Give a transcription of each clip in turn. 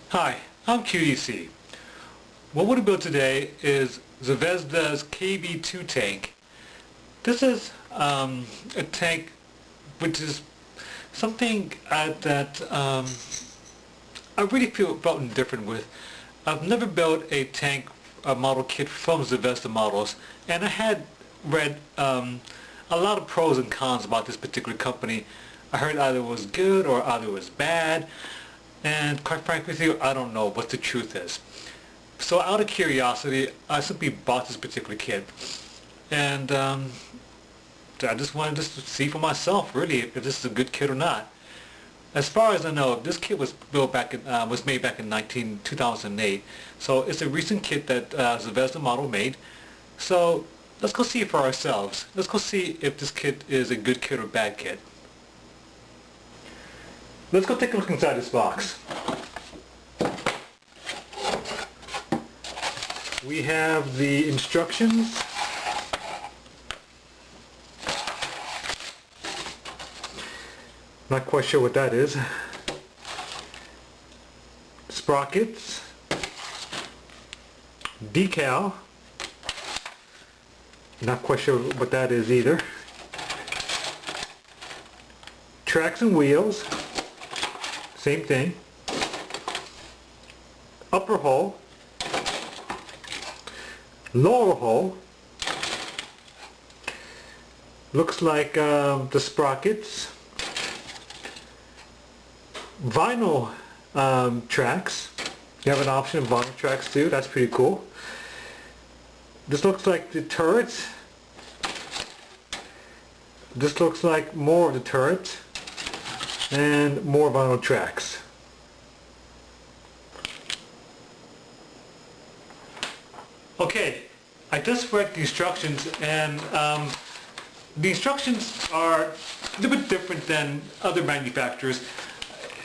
Hi, I'm QDC. What we're going to build today is Zvezda's KV-2 tank. This is a tank which is something that I really felt indifferent with. I've never built a tank model kit from Zvezda models, and I had read a lot of pros and cons about this particular company. I heard either it was good or either it was bad, and quite frankly with you, I don't know what the truth is. So out of curiosity, I simply bought this particular kit, and I just wanted to see for myself really if this is a good kit or not. As far as I know, this kit was built back in, was made back in 2008, so it's a recent kit that Zvezda model made. So let's go see it for ourselves. Let's go see if this kit is a good kit or bad kit. Let's go take a look inside this box. We have the instructions. Not quite sure what that is. Sprockets. Decal. Not quite sure what that is either. Tracks and wheels. Same thing. Upper hull. Lower hull. Looks like the sprockets. Vinyl tracks. You have an option of vinyl tracks too. That's pretty cool. This looks like the turrets. This looks like more of the turrets. And more vinyl tracks. Okay, I just read the instructions, and the instructions are a little bit different than other manufacturers.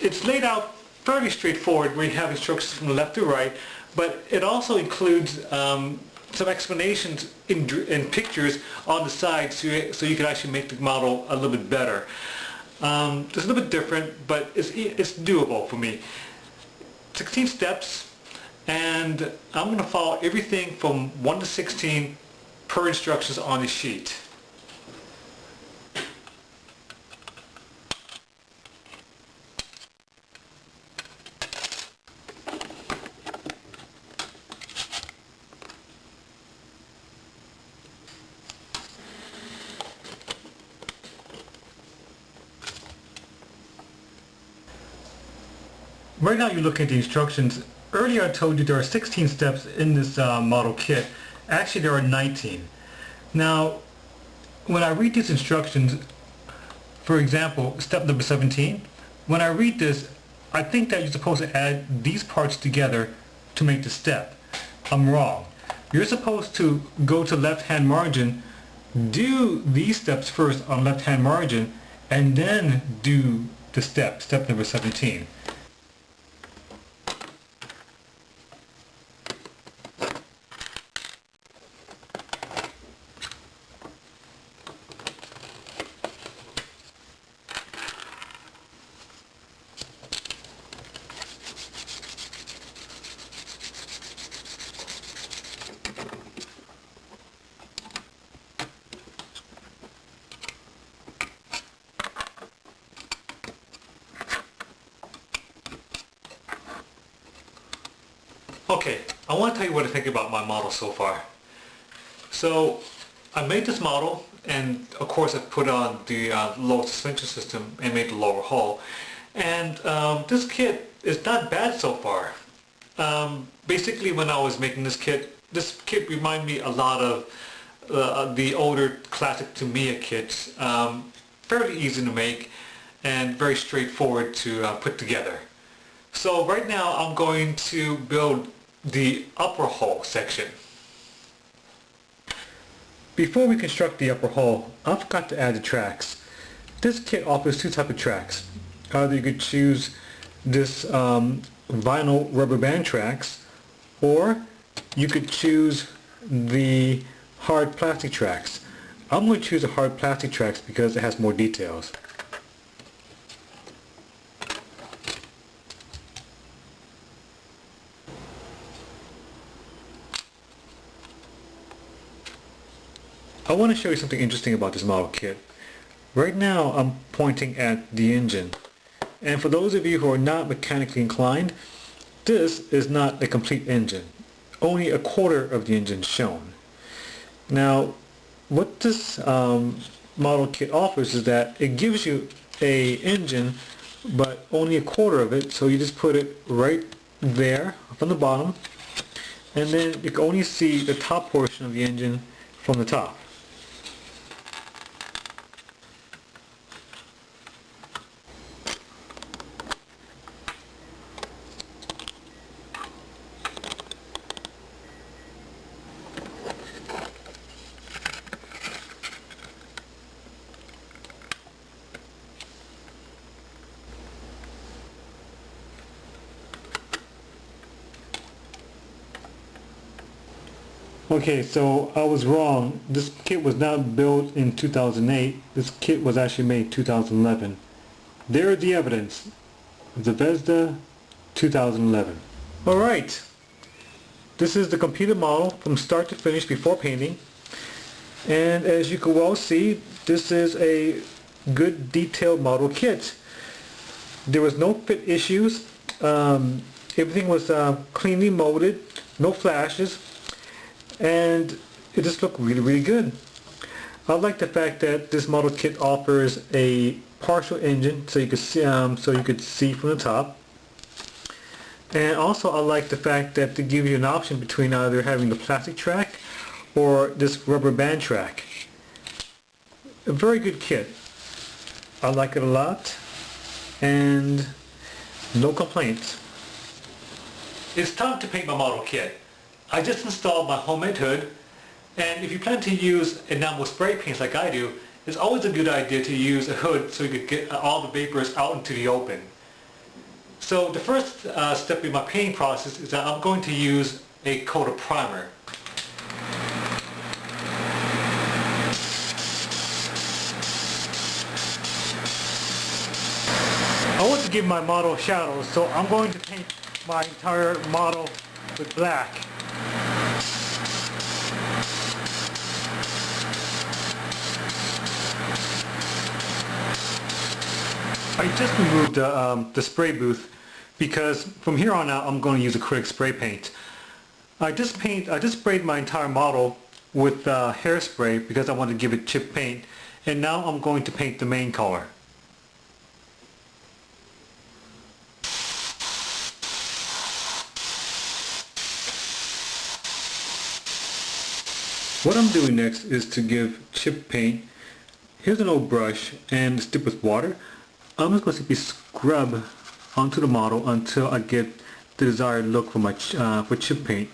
It's laid out fairly straightforward, where you have instructions from the left to right, but it also includes some explanations in pictures on the side, so you can actually make the model a little bit better. It's a little bit different, but it's doable for me. 16 steps, and I'm going to follow everything from 1 to 16 per instructions on the sheet. Right now you're looking at the instructions. Earlier I told you there are 16 steps in this model kit. Actually there are 19. Now when I read these instructions, for example step number 17, when I read this I think that you're supposed to add these parts together to make the step. I'm wrong. You're supposed to go to left hand margin, do these steps first on left hand margin, and then do the step number 17. Okay, I want to tell you what I think about my model so far. So I made this model, and of course I put on the lower suspension system and made the lower hull. And this kit is not bad so far. Basically when I was making this kit reminded me a lot of the older classic Tamiya kits. Fairly easy to make and very straightforward to put together. So right now I'm going to build the upper hull section. Before we construct the upper hull, I forgot to add the tracks. This kit offers two types of tracks. Either you could choose this vinyl rubber band tracks, or you could choose the hard plastic tracks. I'm going to choose the hard plastic tracks because it has more details. I want to show you something interesting about this model kit. Right now I'm pointing at the engine, and for those of you who are not mechanically inclined, this is not a complete engine. Only a quarter of the engine is shown. Now what this model kit offers is that it gives you a engine but only a quarter of it, so you just put it right there from the bottom, and then you can only see the top portion of the engine from the top. Okay, so I was wrong. This kit was not built in 2008. This kit was actually made in 2011. There is the evidence. Zvezda 2011. Alright, this is the completed model from start to finish before painting. And as you can well see, this is a good detailed model kit. There was no fit issues. Everything was cleanly molded, no flashes. And it just looked really good. I like the fact that this model kit offers a partial engine, so you could see from the top. And also I like the fact that they give you an option between either having the plastic track or this rubber band track. A very good kit. I like it a lot, and no complaints. It's time to paint my model kit. I just installed my homemade hood, and if you plan to use enamel spray paints like I do, it's always a good idea to use a hood so you could get all the vapors out into the open. So the first step in my painting process is that I'm going to use a coat of primer. I want to give my model shadows, so I'm going to paint my entire model with black. I just removed the spray booth because from here on out I'm going to use acrylic spray paint. I just sprayed my entire model with hairspray because I wanted to give it chip paint, and now I'm going to paint the main color. What I'm doing next is to give chip paint. Here's an old brush and it's dipped with water. I'm just going to simply scrub onto the model until I get the desired look for my for chip paint.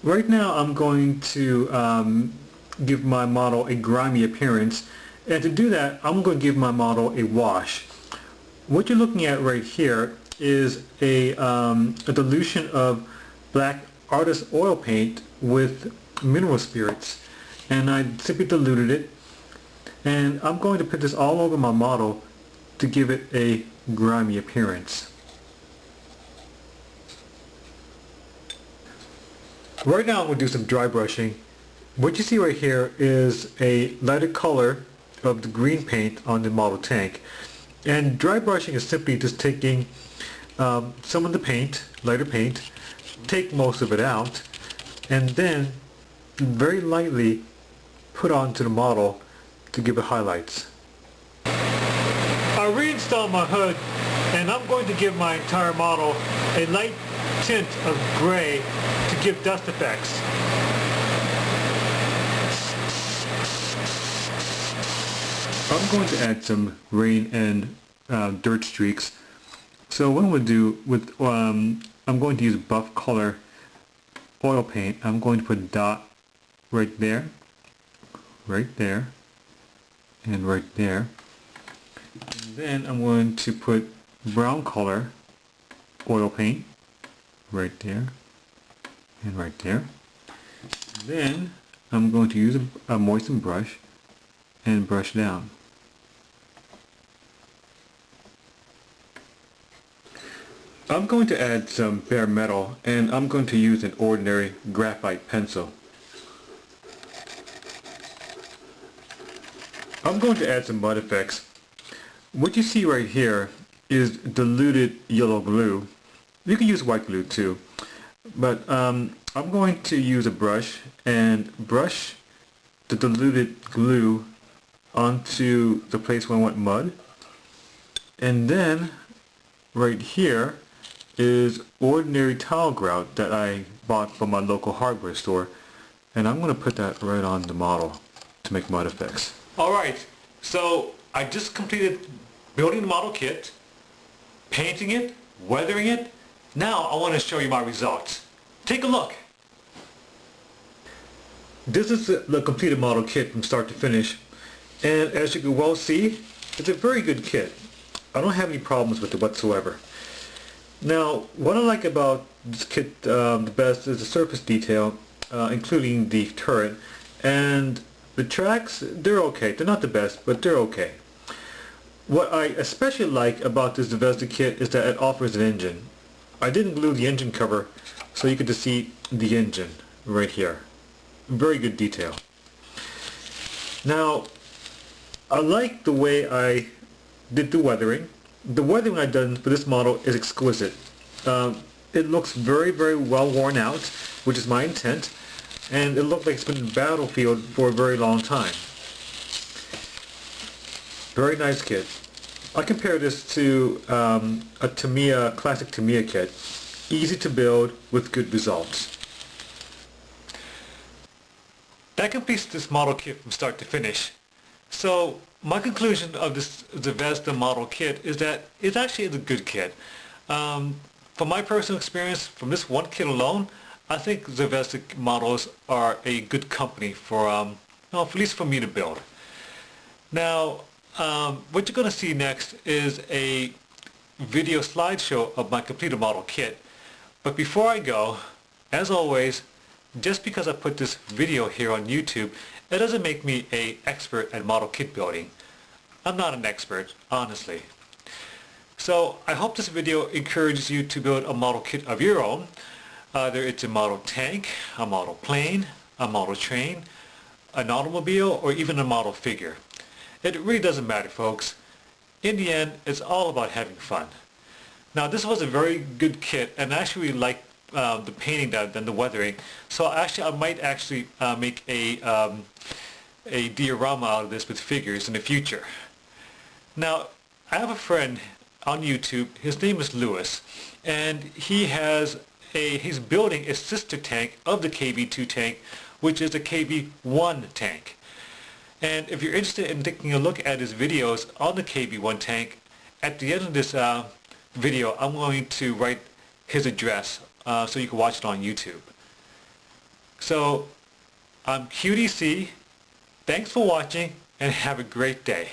Right now I'm going to give my model a grimy appearance, and to do that I'm going to give my model a wash. What you're looking at right here is a dilution of black artist oil paint with mineral spirits, and I simply diluted it, and I'm going to put this all over my model to give it a grimy appearance. Right now I'm going to do some dry brushing. What you see right here is a lighter color of the green paint on the model tank. And dry brushing is simply just taking some of the paint, lighter paint, take most of it out, and then very lightly put onto the model to give it highlights. I reinstalled my hood, and I'm going to give my entire model a light tint of gray to give dust effects. I'm going to add some rain and dirt streaks. So what I'm going to do with, I'm going to use buff color oil paint. I'm going to put a dot right there, and right there. And then I'm going to put brown color oil paint right there and right there. Then I'm going to use a moistened brush and brush down. I'm going to add some bare metal, and I'm going to use an ordinary graphite pencil. I'm going to add some mud effects. What you see right here is diluted yellow glue. You can use white glue too, but I'm going to use a brush and brush the diluted glue onto the place where I want mud. And then right here is ordinary tile grout that I bought from my local hardware store, and I'm going to put that right on the model to make mud effects. Alright, so I just completed building the model kit, painting it, weathering it. Now I want to show you my results. Take a look. This is the completed model kit from start to finish, and as you can well see, it's a very good kit. I don't have any problems with it whatsoever. Now, what I like about this kit the best is the surface detail, including the turret, and the tracks. They're okay. They're not the best, but they're okay. What I especially like about this Zvezda kit is that it offers an engine. I didn't glue the engine cover, so you could just see the engine right here. Very good detail. Now, I like the way I did the weathering. The weathering I've done for this model is exquisite. It looks very, very well worn out, which is my intent, and it looks like it's been in the battlefield for a very long time. Very nice kit. I compare this to a Tamiya, classic Tamiya kit. Easy to build with good results. That completes this model kit from start to finish. So my conclusion of this Zvezda model kit is that it actually is a good kit. From my personal experience, from this one kit alone, I think Zvezda models are a good company for, at least for me to build. Now, what you're going to see next is a video slideshow of my completed model kit. But before I go, as always, just because I put this video here on YouTube, it doesn't make me an expert at model kit building. I'm not an expert, honestly. So I hope this video encourages you to build a model kit of your own. Either it's a model tank, a model plane, a model train, an automobile, or even a model figure. It really doesn't matter, folks. In the end, it's all about having fun. Now, this was a very good kit, and I actually like the painting that I've done, the weathering. So I might actually make a diorama out of this with figures in the future. Now, I have a friend on YouTube. His name is Lewis, and he's building a sister tank of the KV-2 tank, which is a KV-1 tank. And if you're interested in taking a look at his videos on the KV-1 tank, at the end of this video, I'm going to write his address so you can watch it on YouTube. So, I'm QDC. Thanks for watching, and have a great day.